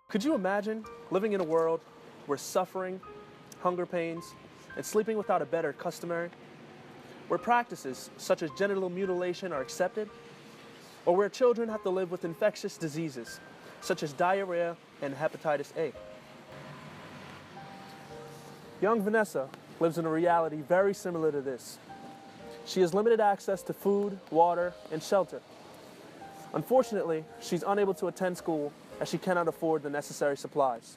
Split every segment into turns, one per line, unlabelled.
Could you imagine living in a world where suffering, hunger pains, and sleeping without a bed are customary? Where practices such as genital mutilation are accepted? Or where children have to live with infectious diseases such as diarrhea and hepatitis A? Young Vanessa lives in a reality very similar to this. She has limited access to food, water, and shelter. Unfortunately, she's unable to attend school as she cannot afford the necessary supplies.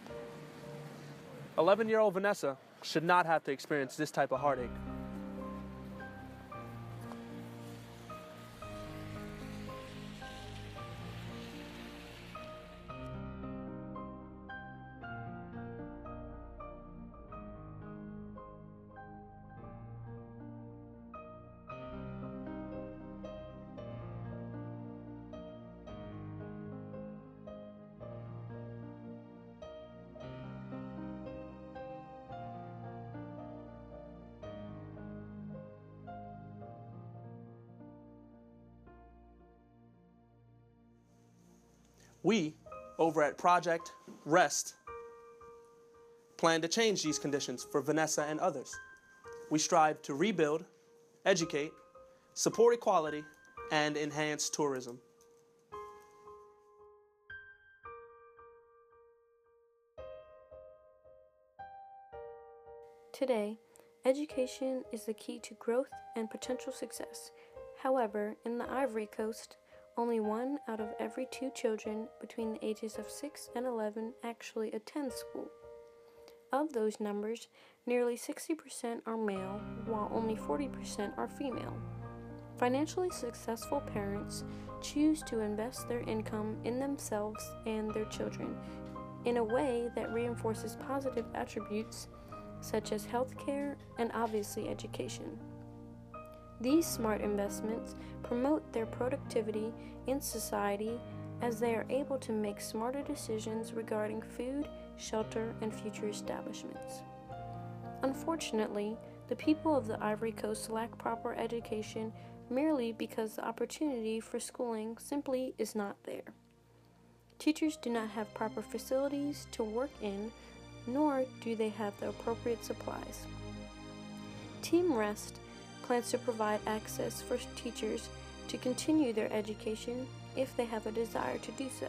11-year-old Vanessa should not have to experience this type of heartache. We, over at Project R.E.S.T, plan to change these conditions for Vanessa and others. We strive to rebuild, educate, support equality, and enhance tourism.
Today, education is the key to growth and potential success. However, in the Ivory Coast, only 1 out of every 2 children between the ages of 6 and 11 actually attend school. Of those numbers, nearly 60% are male, while only 40% are female. Financially successful parents choose to invest their income in themselves and their children in a way that reinforces positive attributes such as healthcare and obviously education. These smart investments promote their productivity in society as they are able to make smarter decisions regarding food, shelter, and future establishments. Unfortunately, the people of the Ivory Coast lack proper education merely because the opportunity for schooling simply is not there. Teachers do not have proper facilities to work in, nor do they have the appropriate supplies. Team R.E.S.T plans to provide access for teachers to continue their education if they have a desire to do so.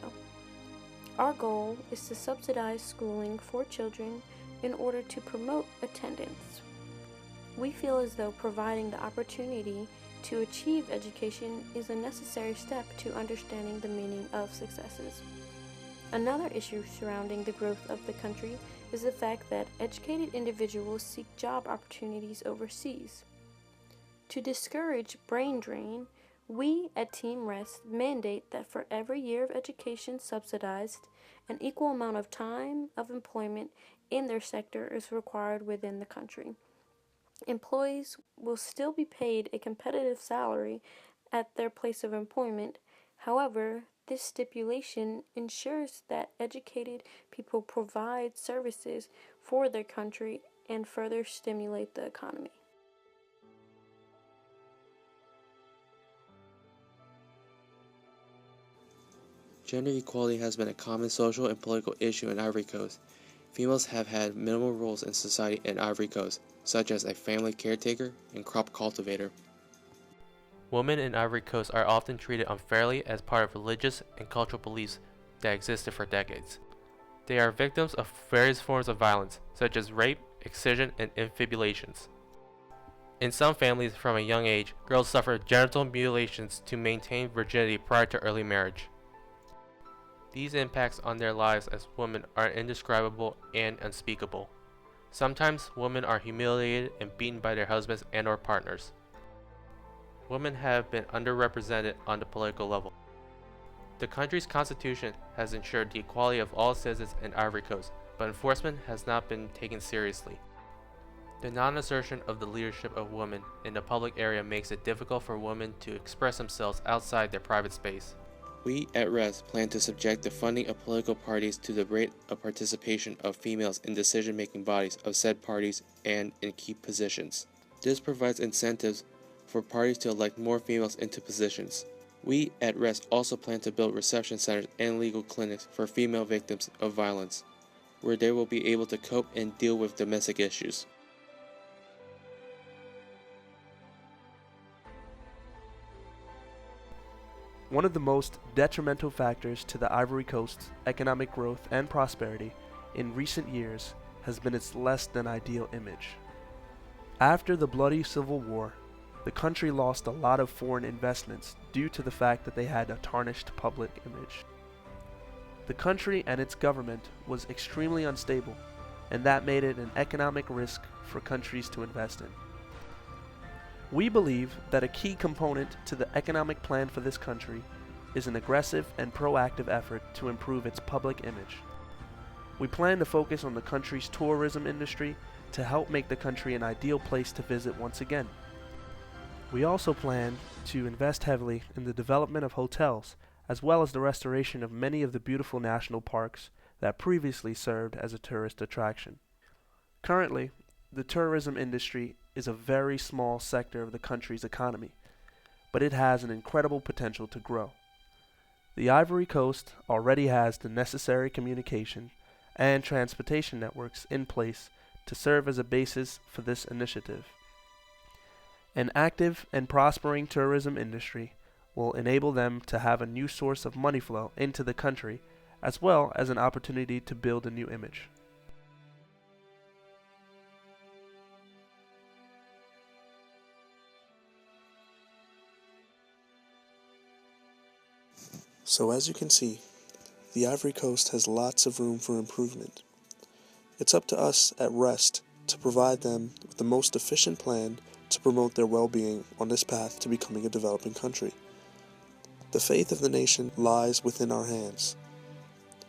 Our goal is to subsidize schooling for children in order to promote attendance. We feel as though providing the opportunity to achieve education is a necessary step to understanding the meaning of successes. Another issue surrounding the growth of the country is the fact that educated individuals seek job opportunities overseas. To discourage brain drain, we at Team R.E.S.T mandate that for every year of education subsidized, an equal amount of time of employment in their sector is required within the country. Employees will still be paid a competitive salary at their place of employment. However, this stipulation ensures that educated people provide services for their country and further stimulate the economy.
Gender equality has been a common social and political issue in Ivory Coast. Females have had minimal roles in society in Ivory Coast, such as a family caretaker and crop cultivator.
Women in Ivory Coast are often treated unfairly as part of religious and cultural beliefs that existed for decades. They are victims of various forms of violence, such as rape, excision, and infibulations. In some families from a young age, girls suffer genital mutilations to maintain virginity prior to early marriage. These impacts on their lives as women are indescribable and unspeakable. Sometimes women are humiliated and beaten by their husbands and/or partners. Women have been underrepresented on the political level. The country's constitution has ensured the equality of all citizens in Ivory Coast, but enforcement has not been taken seriously. The non-assertion of the leadership of women in the public area makes it difficult for women to express themselves outside their private space.
We at R.E.S.T plan to subject the funding of political parties to the rate of participation of females in decision-making bodies of said parties and in key positions. This provides incentives for parties to elect more females into positions. We at R.E.S.T also plan to build reception centers and legal clinics for female victims of violence, where they will be able to cope and deal with domestic issues.
One of the most detrimental factors to the Ivory Coast's economic growth and prosperity in recent years has been its less than ideal image. After the bloody civil war, the country lost a lot of foreign investments due to the fact that they had a tarnished public image. The country and its government was extremely unstable, and that made it an economic risk for countries to invest in. We believe that a key component to the economic plan for this country is an aggressive and proactive effort to improve its public image. We plan to focus on the country's tourism industry to help make the country an ideal place to visit once again. We also plan to invest heavily in the development of hotels, as well as the restoration of many of the beautiful national parks that previously served as a tourist attraction. Currently, the tourism industry is a very small sector of the country's economy, but it has an incredible potential to grow. The Ivory Coast already has the necessary communication and transportation networks in place to serve as a basis for this initiative. An active and prospering tourism industry will enable them to have a new source of money flow into the country, as well as an opportunity to build a new image.
So as you can see, the Ivory Coast has lots of room for improvement. It's up to us at R.E.S.T to provide them with the most efficient plan to promote their well-being on this path to becoming a developing country. The fate of the nation lies within our hands,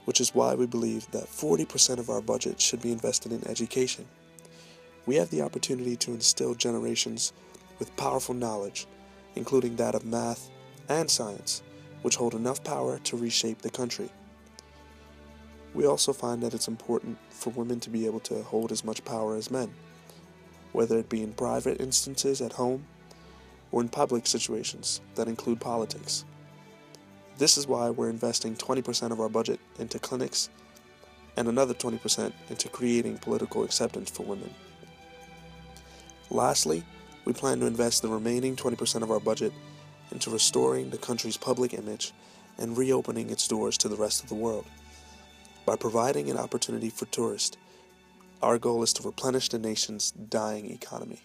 which is why we believe that 40% of our budget should be invested in education. We have the opportunity to instill generations with powerful knowledge, including that of math and science, which hold enough power to reshape the country. We also find that it's important for women to be able to hold as much power as men, whether it be in private instances at home or in public situations that include politics. This is why we're investing 20% of our budget into clinics and another 20% into creating political acceptance for women. Lastly, we plan to invest the remaining 20% of our budget into restoring the country's public image and reopening its doors to the rest of the world. By providing an opportunity for tourists, our goal is to replenish the nation's dying economy.